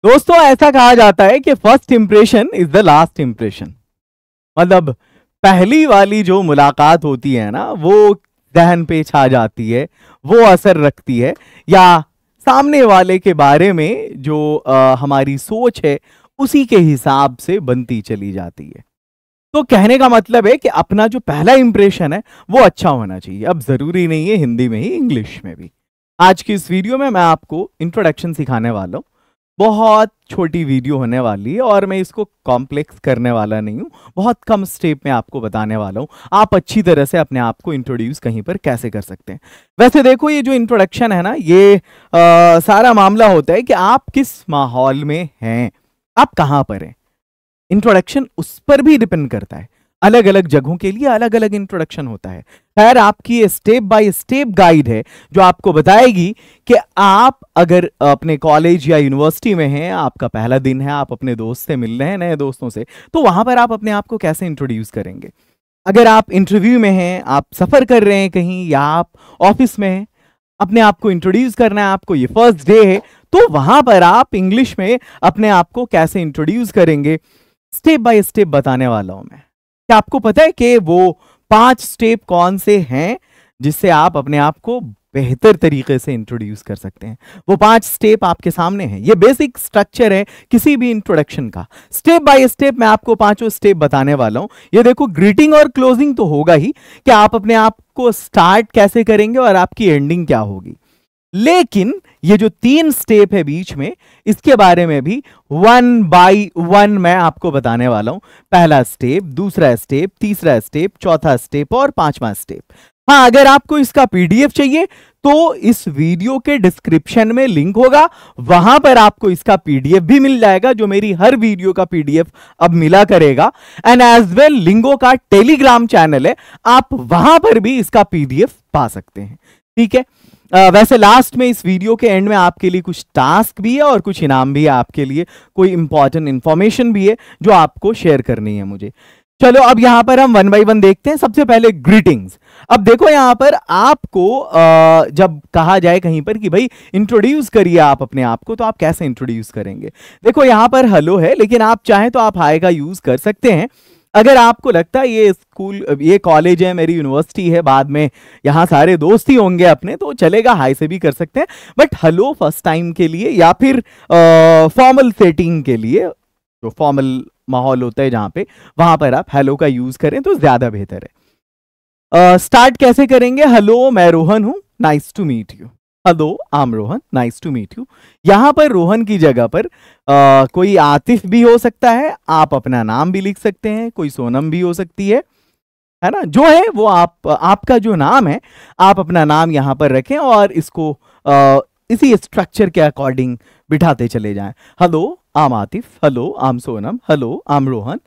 दोस्तों ऐसा कहा जाता है कि first impression is the last impression. मतलब पहली वाली जो मुलाकात होती है ना, वो जहन पे छा जाती है, वो असर रखती है, या सामने वाले के बारे में जो हमारी सोच है उसी के हिसाब से बनती चली जाती है। तो कहने का मतलब है कि अपना जो पहला इंप्रेशन है वो अच्छा होना चाहिए। अब जरूरी नहीं है हिंदी में ही, इंग्लिश में भी। आज की इस वीडियो में मैं आपको इंट्रोडक्शन सिखाने वाला हूँ। बहुत छोटी वीडियो होने वाली है और मैं इसको कॉम्प्लेक्स करने वाला नहीं हूँ, बहुत कम स्टेप में आपको बताने वाला हूँ आप अच्छी तरह से अपने आप को इंट्रोड्यूस कहीं पर कैसे कर सकते हैं। वैसे देखो, ये जो इंट्रोडक्शन है ना, ये सारा मामला होता है कि आप किस माहौल में हैं, आप कहाँ पर हैं। इंट्रोडक्शन उस पर भी डिपेंड करता है। अलग अलग जगहों के लिए अलग अलग इंट्रोडक्शन होता है। खैर, आपकी स्टेप बाय स्टेप गाइड है जो आपको बताएगी कि आप अगर अपने कॉलेज या यूनिवर्सिटी में हैं, आपका पहला दिन है, आप अपने दोस्त से मिल रहे हैं, नए दोस्तों से, तो वहां पर आप अपने आप को कैसे इंट्रोड्यूस करेंगे। अगर आप इंटरव्यू में हैं, आप सफर कर रहे हैं कहीं, या आप ऑफिस में हैं, अपने आप को इंट्रोड्यूस करना है, आपको ये फर्स्ट डे है, तो वहां पर आप इंग्लिश में अपने आप को कैसे इंट्रोड्यूस करेंगे, स्टेप बाय स्टेप बताने वाला हूं मैं। क्या आपको पता है कि वो 5 स्टेप कौन से हैं जिससे आप अपने आप को बेहतर तरीके से इंट्रोड्यूस कर सकते हैं। वो 5 स्टेप आपके सामने हैं। ये बेसिक स्ट्रक्चर है किसी भी इंट्रोडक्शन का। स्टेप बाय स्टेप मैं आपको 5 स्टेप बताने वाला हूं। ये देखो, ग्रीटिंग और क्लोजिंग तो होगा ही कि आप अपने आप को स्टार्ट कैसे करेंगे और आपकी एंडिंग क्या होगी, लेकिन ये जो 3 स्टेप है बीच में, इसके बारे में भी 1 बाय 1 मैं आपको बताने वाला हूं। पहला स्टेप, दूसरा स्टेप, तीसरा स्टेप, चौथा स्टेप और 5वां स्टेप। हाँ, अगर आपको इसका पीडीएफ चाहिए तो इस वीडियो के डिस्क्रिप्शन में लिंक होगा, वहां पर आपको इसका पीडीएफ भी मिल जाएगा, जो मेरी हर वीडियो का पीडीएफ अब मिला करेगा। एंड एज वेल लिंगो का टेलीग्राम चैनल है, आप वहां पर भी इसका पीडीएफ पा सकते हैं। ठीक है। वैसे लास्ट में इस वीडियो के एंड में आपके लिए कुछ टास्क भी है और कुछ इनाम भी है आपके लिए, कोई इंपॉर्टेंट इंफॉर्मेशन भी है जो आपको शेयर करनी है मुझे। चलो अब यहां पर हम 1 बाय 1 देखते हैं। सबसे पहले ग्रीटिंग्स। अब देखो, यहां पर आपको जब कहा जाए कहीं पर कि भाई इंट्रोड्यूस करिए आप अपने आप को, तो आप कैसे इंट्रोड्यूस करेंगे। देखो, यहां पर हेलो है, लेकिन आप चाहें तो आप हाय का यूज कर सकते हैं। अगर आपको लगता है ये स्कूल, ये कॉलेज है, मेरी यूनिवर्सिटी है, बाद में यहाँ सारे दोस्त ही होंगे अपने, तो चलेगा, हाय से भी कर सकते हैं। बट हेलो फर्स्ट टाइम के लिए या फिर फॉर्मल सेटिंग के लिए, जो फॉर्मल माहौल होता है जहाँ पे, वहां पर आप हेलो का यूज करें तो ज्यादा बेहतर है। स्टार्ट कैसे करेंगे। हेलो, मैं रोहन हूं, nice to meet you. Hello, I am Rohan, nice to meet you. यहां पर रोहन की जगह पर कोई आतिफ भी हो सकता है, आप अपना नाम भी लिख सकते हैं, कोई सोनम भी हो सकती है ना। जो है वो आपका जो नाम है, आप अपना नाम यहां पर रखें और इसको इसी स्ट्रक्चर के अकॉर्डिंग बिठाते चले जाएं। Hello, I am Atif, hello, I am Sonam, hello, I am Rohan,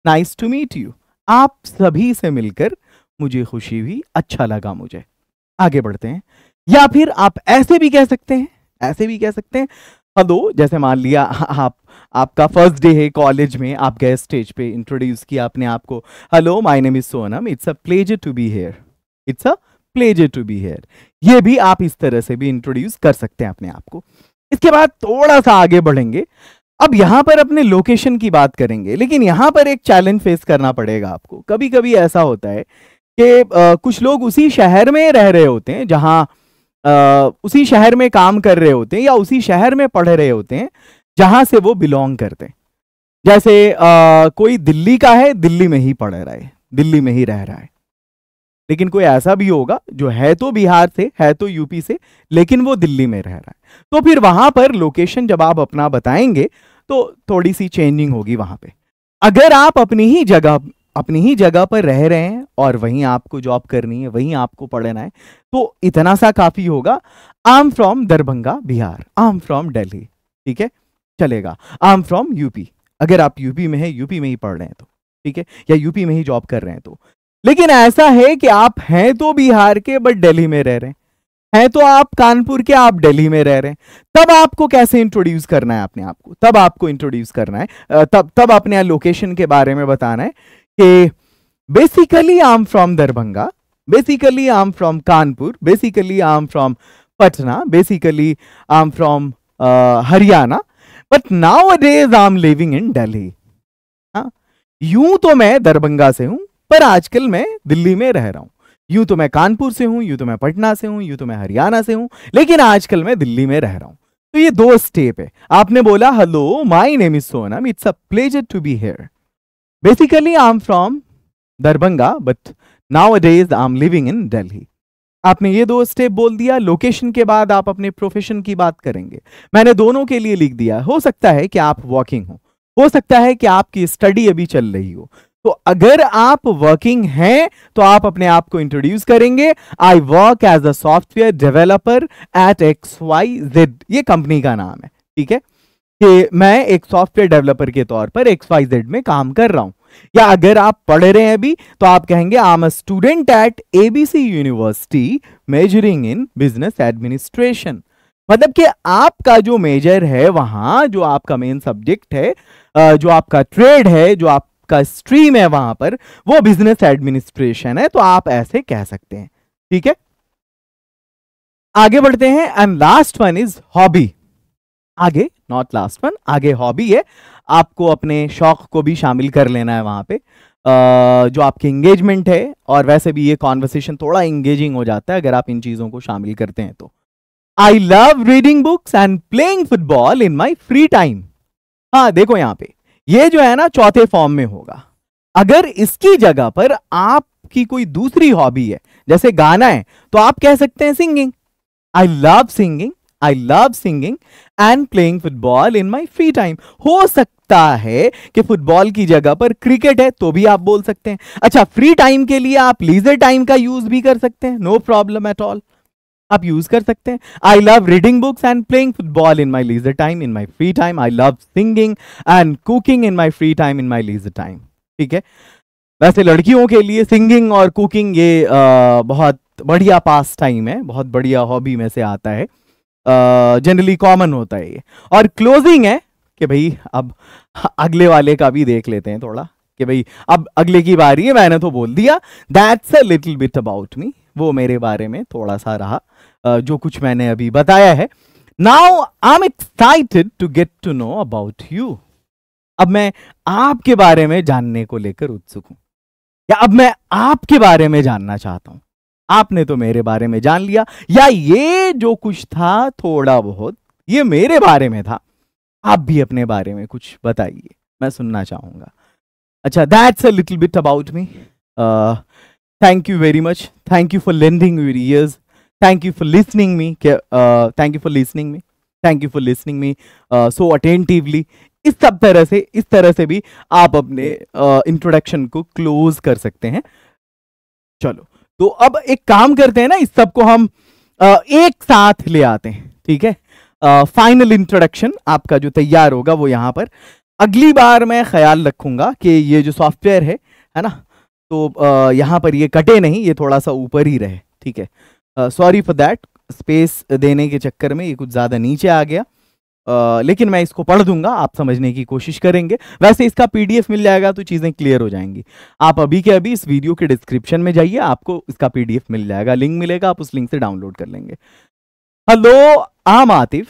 nice to meet you. आप सभी से मिलकर मुझे खुशी हुई, अच्छा लगा मुझे। आगे बढ़ते हैं। या फिर आप ऐसे भी कह सकते हैं, ऐसे भी कह सकते हैं। हेलो, जैसे मान लिया आपका फर्स्ट डे है कॉलेज में, आप गए स्टेज पे, इंट्रोड्यूस किया अपने आप को। Hello, my name is Sonam, it's a pleasure to be here, it's a pleasure to be here. ये भी आप इस तरह से भी इंट्रोड्यूस कर सकते हैं अपने आप को। इसके बाद थोड़ा सा आगे बढ़ेंगे। अब यहां पर अपने लोकेशन की बात करेंगे, लेकिन यहां पर एक चैलेंज फेस करना पड़ेगा आपको। कभी कभी ऐसा होता है कि कुछ लोग उसी शहर में रह रहे होते हैं, जहां उसी शहर में काम कर रहे होते हैं, या उसी शहर में पढ़ रहे होते हैं जहां से वो बिलोंग करते हैं। जैसे कोई दिल्ली का है, दिल्ली में ही पढ़ रहा है, दिल्ली में ही रह रहा है। लेकिन कोई ऐसा भी होगा जो है तो बिहार से, है तो यूपी से, लेकिन वो दिल्ली में रह रहा है। तो फिर वहां पर लोकेशन जब आप अपना बताएंगे तो थोड़ी सी चेंजिंग होगी वहां पे। अगर आप अपनी ही जगह पर रह रहे हैं और वहीं आपको जॉब करनी है, वहीं आपको पढ़ना है, तो इतना सा काफी होगा। आई am from Darbhanga, Bihar. I am from Delhi, ठीक है, चलेगा। आई एम फ्रॉम यूपी, अगर आप यूपी में है, यूपी में ही पढ़ रहे हैं तो, ठीक है, या यूपी में ही जॉब कर रहे हैं तो। लेकिन ऐसा है कि आप हैं तो बिहार के बट दिल्ली में रह रहे हैं तो आप कानपुर के, आप दिल्ली में रह रहे हैं, तब आपको कैसे इंट्रोड्यूस करना है अपने आप को। तब आपको इंट्रोड्यूस करना है, तब अपने लोकेशन के बारे में बताना है कि basically I am from Darbhanga, basically I am from Kanpur, basically I am from Patna, basically I am from Haryana, but nowadays I am living in Delhi. हाँ, यूं तो मैं दरभंगा से हूं, पर आजकल मैं दिल्ली में रह रहा हूं। यूं तो मैं कानपुर से हूं, यूं तो मैं पटना से हूं, यूं तो मैं हरियाणा से हूं, लेकिन आजकल मैं दिल्ली में रह रहा हूं। तो ये दो स्टेप है। आपने बोला hello my name is Sonam, it's a pleasure to be here. Basically I am from Darbhanga but nowadays I am living in Delhi. आपने ये दो स्टेप बोल दिया। लोकेशन के बाद आप अपने प्रोफेशन की बात करेंगे। मैंने दोनों के लिए लिख दिया। हो सकता है कि आप वर्किंग हो सकता है कि आपकी स्टडी अभी चल रही हो। तो अगर आप वर्किंग हैं तो आप अपने आप को इंट्रोड्यूस करेंगे। I work as a software developer at XYZ, ये कंपनी का नाम है, ठीक है, कि मैं एक सॉफ्टवेयर डेवलपर के तौर पर XYZ में काम कर रहा हूं। या अगर आप पढ़ रहे हैं अभी तो आप कहेंगे I am a student at ABC university measuring in business administration. मतलब कि आपका जो मेजर है वहां, जो आपका मेन सब्जेक्ट है, जो आपका ट्रेड है, जो आपका स्ट्रीम है वहां पर, वो बिजनेस एडमिनिस्ट्रेशन है। तो आप ऐसे कह सकते हैं, ठीक है। आगे बढ़ते हैं। And last one is hobby. आगे नॉट लास्ट वन, आगे हॉबी है। आपको अपने शौक को भी शामिल कर लेना है वहां पे, जो आपकी एंगेजमेंट है। और वैसे भी ये कॉन्वर्सेशन थोड़ा एंगेजिंग हो जाता है अगर आप इन चीजों को शामिल करते हैं तो। आई love reading books and playing football in my free time. हाँ देखो यहां पे ये जो है ना चौथे फॉर्म में होगा। अगर इसकी जगह पर आपकी कोई दूसरी हॉबी है, जैसे गाना है, तो आप कह सकते हैं singing. I love singing and playing football in my free time. हो सकता है कि फुटबॉल की जगह पर क्रिकेट है तो भी आप बोल सकते हैं। अच्छा, फ्री टाइम के लिए आप लीजर टाइम का यूज भी कर सकते हैं, नो प्रॉब्लम एट ऑल, आप यूज कर सकते हैं। I love reading books and playing football in my leisure time in my free time. I love singing and cooking in my free time in my leisure time, ठीक है। वैसे लड़कियों के लिए सिंगिंग और कुकिंग ये बहुत बढ़िया पास टाइम है, बहुत बढ़िया हॉबी में से आता है, जनरली कॉमन होता है ये। और क्लोजिंग है कि भाई अब अगले वाले का भी देख लेते हैं थोड़ा, कि भाई अब अगले की बारी है। मैंने तो बोल दिया that's a little bit about मी, वो मेरे बारे में थोड़ा सा रहा, जो कुछ मैंने अभी बताया है। Now I am excited to get to know about you. अब मैं आपके बारे में जानने को लेकर उत्सुक हूं, या अब मैं आपके बारे में जानना चाहता हूं। आपने तो मेरे बारे में जान लिया, या ये जो कुछ था थोड़ा बहुत ये मेरे बारे में था, आप भी अपने बारे में कुछ बताइए, मैं सुनना चाहूंगा। अच्छा, that's a little bit about me. Thank you very much, thank you for lending your ears, thank you for listening me, thank you for listening me so attentively. इस तरह से भी आप अपने इंट्रोडक्शन को क्लोज कर सकते हैं। चलो, तो अब एक काम करते हैं ना, इस सब को हम एक साथ ले आते हैं, ठीक है। फाइनल इंट्रोडक्शन आपका जो तैयार होगा वो यहाँ पर। अगली बार मैं ख्याल रखूंगा कि ये जो सॉफ्टवेयर है ना, तो यहाँ पर ये कटे नहीं, ये थोड़ा सा ऊपर ही रहे, ठीक है। सॉरी फॉर दैट, स्पेस देने के चक्कर में ये कुछ ज़्यादा नीचे आ गया, लेकिन मैं इसको पढ़ दूंगा, आप समझने की कोशिश करेंगे। वैसे इसका PDF मिल जाएगा तो चीज़ें क्लियर हो जाएंगी। आप अभी के अभी इस वीडियो के डिस्क्रिप्शन में जाइए, आपको इसका PDF मिल जाएगा, लिंक मिलेगा, आप उस लिंक से डाउनलोड कर लेंगे। Hello, I am Atif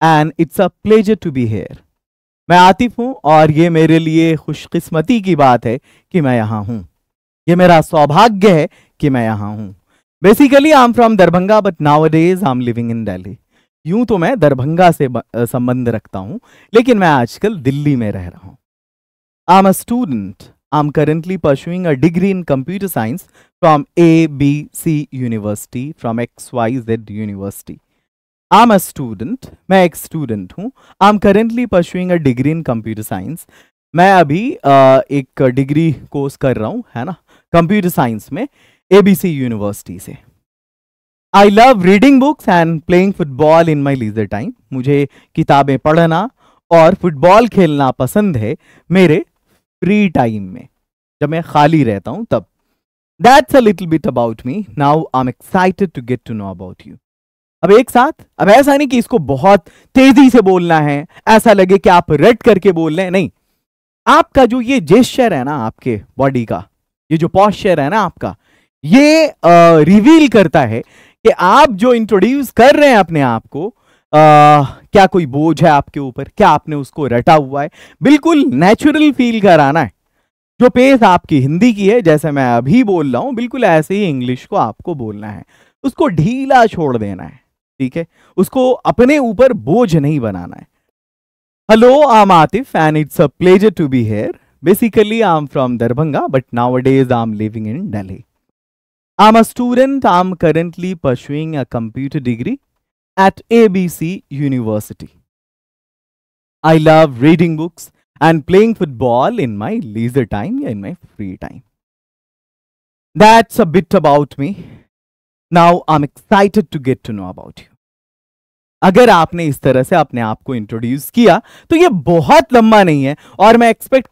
and it's a pleasure to be here. मैं आतिफ हूँ और ये मेरे लिए खुशकिस्मती की बात है कि मैं यहाँ हूँ। ये मेरा सौभाग्य है कि मैं यहाँ हूँ। Basically I am from Darbhanga but nowadays I am living in Delhi. यूं तो मैं दरभंगा से संबंध रखता हूं, लेकिन मैं आजकल दिल्ली में रह रहा हूं। I am a student, I am currently pursuing a degree in computer science from ABC university, from XYZ university. I am a student, मैं एक स्टूडेंट हूं। I am currently pursuing a degree in computer science. मैं अभी एक degree course कर रहा हूं, है ना, कंप्यूटर साइंस में ABC यूनिवर्सिटी से। I love reading books and playing football in my leisure time. मुझे किताबें पढ़ना और फुटबॉल खेलना पसंद है मेरे फ्री टाइम में, जब मैं खाली रहता हूं तब। That's a little bit about me. Now I am excited to get to know about you. अब एक साथ, अब ऐसा नहीं कि इसको बहुत तेजी से बोलना है, ऐसा लगे कि आप रट करके बोल रहे हैं, नहीं। आपका जो ये जेस्चर है ना, आपके बॉडी का ये जो पॉस्चर है ना आपका, ये रिवील करता है कि आप जो इंट्रोड्यूस कर रहे हैं अपने आप को, क्या कोई बोझ है आपके ऊपर, क्या आपने उसको रटा हुआ है, बिल्कुल नेचुरल फील कराना है। जो पेस आपकी हिंदी की है, जैसे मैं अभी बोल रहा हूं, बिल्कुल ऐसे ही इंग्लिश को आपको बोलना है। उसको ढीला छोड़ देना है, ठीक है, उसको अपने ऊपर बोझ नहीं बनाना है। Hello, I am Atif and it's a pleasure to be here. Basically I am from Darbhanga, but nowadays I am living in Delhi. I'm a student. I'm currently pursuing a computer degree at ABC University. I love reading books and playing football in my leisure time, in my free time. That's a bit about me. Now I'm excited to get to know about you. अगर आपने इस तरह से अपने आप को introduce किया तो ये बहुत लंबा नहीं है, और मैं एक्सपेक्ट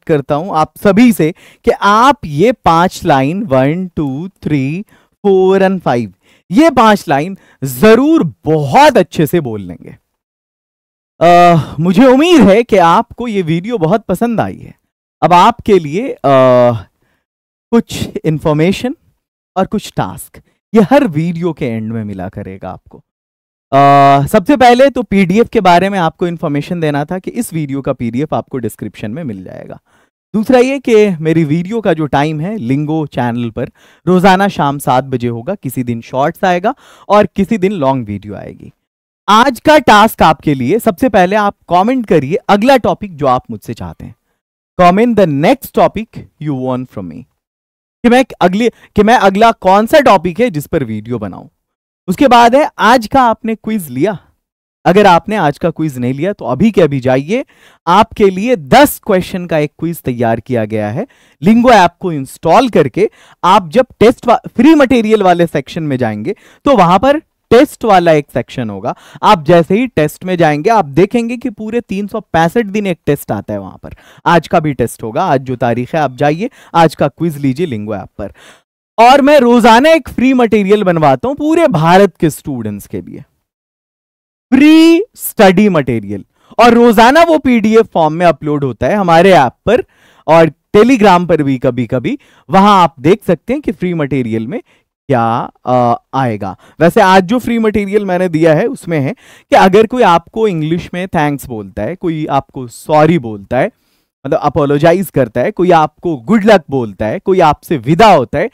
करता हूं आप सभी से कि आप ये 5 लाइन 1 2 3 4 एंड 5 ये 5 लाइन जरूर बहुत अच्छे से बोल लेंगे। मुझे उम्मीद है कि आपको ये वीडियो बहुत पसंद आई है। अब आपके लिए कुछ इंफॉर्मेशन और कुछ टास्क ये हर वीडियो के एंड में मिला करेगा आपको। सबसे पहले तो पीडीएफ के बारे में आपको इन्फॉर्मेशन देना था कि इस वीडियो का पीडीएफ आपको डिस्क्रिप्शन में मिल जाएगा। दूसरा ये कि मेरी वीडियो का जो टाइम है लिंगो चैनल पर रोजाना शाम 7 बजे होगा। किसी दिन शॉर्ट्स आएगा और किसी दिन लॉन्ग वीडियो आएगी। आज का टास्क आपके लिए, सबसे पहले आप कमेंट करिए अगला टॉपिक जो आप मुझसे चाहते हैं। Comment the next topic you want from me, कि मैं अगला कौन सा टॉपिक है जिस पर वीडियो बनाऊं। उसके बाद है आज का आपने क्विज लिया। अगर आपने आज का क्विज नहीं लिया तो अभी के अभी जाइए, आपके लिए 10 क्वेश्चन का एक क्विज तैयार किया गया है। लिंगो ऐप को इंस्टॉल करके आप जब टेस्ट फ्री मटेरियल वाले सेक्शन में जाएंगे तो वहां पर टेस्ट वाला एक सेक्शन होगा। आप जैसे ही टेस्ट में जाएंगे आप देखेंगे कि पूरे 365 दिन एक टेस्ट आता है वहां पर। आज का भी टेस्ट होगा, आज जो तारीख है आप जाइए आज का क्विज लीजिए लिंगो ऐप पर। और मैं रोजाना एक फ्री मटेरियल बनवाता हूं पूरे भारत के स्टूडेंट्स के लिए, फ्री स्टडी मटेरियल, और रोजाना वो पीडीएफ फॉर्म में अपलोड होता है हमारे ऐप पर और टेलीग्राम पर भी कभी कभी। वहां आप देख सकते हैं कि फ्री मटेरियल में क्या आएगा। वैसे आज जो फ्री मटेरियल मैंने दिया है उसमें है कि अगर कोई आपको इंग्लिश में थैंक्स बोलता है, कोई आपको सॉरी बोलता है, मतलब अपोलोजाइज करता है, कोई आपको गुड लक बोलता है, कोई आपसे विदा होता है,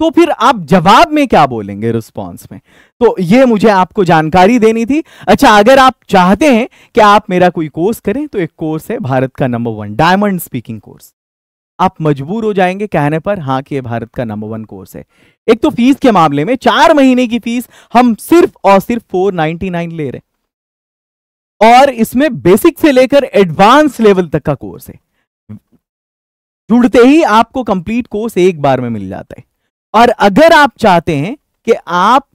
तो फिर आप जवाब में क्या बोलेंगे रिस्पॉन्स में। तो ये मुझे आपको जानकारी देनी थी। अच्छा, अगर आप चाहते हैं कि आप मेरा कोई कोर्स करें तो एक कोर्स है भारत का नंबर 1 डायमंड स्पीकिंग कोर्स। आप मजबूर हो जाएंगे कहने पर हाँ कि भारत का नंबर 1 कोर्स है। एक तो फीस के मामले में 4 महीने की फीस हम सिर्फ और सिर्फ 499 ले रहे हैं, और इसमें बेसिक से लेकर एडवांस लेवल तक का कोर्स है। जुड़ते ही आपको कंप्लीट कोर्स एक बार में मिल जाता है। और अगर आप चाहते हैं कि आप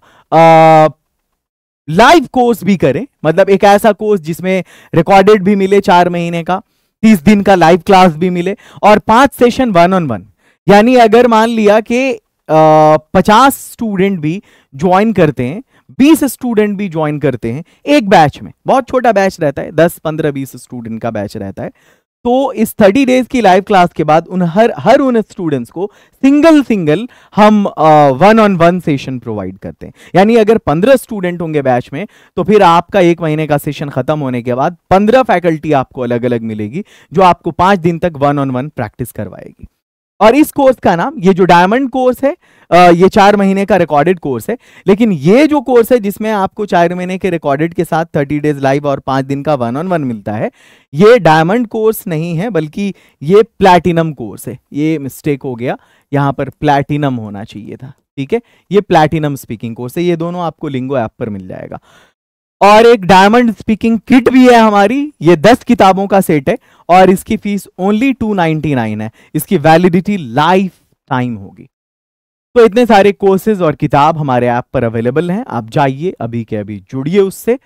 लाइव कोर्स भी करें, मतलब एक ऐसा कोर्स जिसमें रिकॉर्डेड भी मिले 4 महीने का, 30 दिन का लाइव क्लास भी मिले और 5 सेशन 1-on-1, यानी अगर मान लिया कि 50 स्टूडेंट भी ज्वाइन करते हैं, 20 स्टूडेंट भी ज्वाइन करते हैं एक बैच में, बहुत छोटा बैच रहता है, 10 15 20 स्टूडेंट का बैच रहता है, तो इस 30 डेज की लाइव क्लास के बाद हर उन स्टूडेंट्स को सिंगल हम 1-on-1 सेशन प्रोवाइड करते हैं। यानी अगर 15 स्टूडेंट होंगे बैच में तो फिर आपका 1 महीने का सेशन खत्म होने के बाद 15 फैकल्टी आपको अलग अलग मिलेगी जो आपको 5 दिन तक 1-on-1 प्रैक्टिस करवाएगी। और इस कोर्स का नाम, ये जो डायमंड कोर्स है, ये 4 महीने का रिकॉर्डेड कोर्स है, लेकिन ये जो कोर्स है जिसमें आपको 4 महीने के रिकॉर्डेड के साथ 30 डेज लाइव और 5 दिन का 1-on-1 मिलता है, ये डायमंड कोर्स नहीं है बल्कि ये प्लैटिनम कोर्स है। ये मिस्टेक हो गया, यहां पर प्लैटिनम होना चाहिए था, ठीक है। ये प्लैटिनम स्पीकिंग कोर्स है, ये दोनों आपको लिंगो ऐप पर मिल जाएगा। और एक डायमंड स्पीकिंग किट भी है हमारी, ये 10 किताबों का सेट है और इसकी फीस ओनली 299 है। इसकी वैलिडिटी लाइफ टाइम होगी। तो इतने सारे कोर्सेज और किताब हमारे ऐप पर अवेलेबल हैं, आप जाइए अभी के अभी जुड़िए उससे।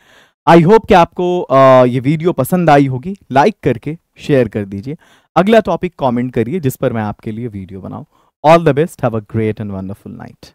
आई होप कि आपको ये वीडियो पसंद आई होगी। लाइक करके शेयर कर दीजिए। अगला टॉपिक कमेंट करिए जिस पर मैं आपके लिए वीडियो बनाऊं। All the best, have a great and wonderful night.